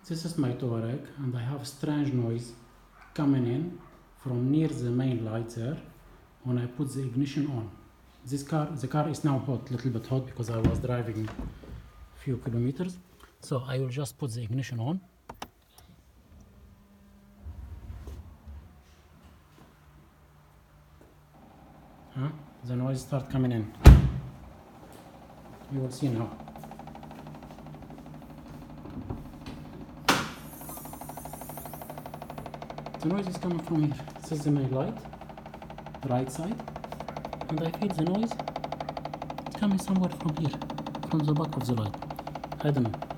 This is my Touareg, and I have strange noise coming in from near the main light there when I put the ignition on. The car is now hot, little bit hot, because I was driving a few kilometers. So I will just put the ignition on. The noise start coming in. You will see now. The noise is coming from here. This is the main light, right side, and I feel the noise. It's coming somewhere from here, from the back of the light. I don't know.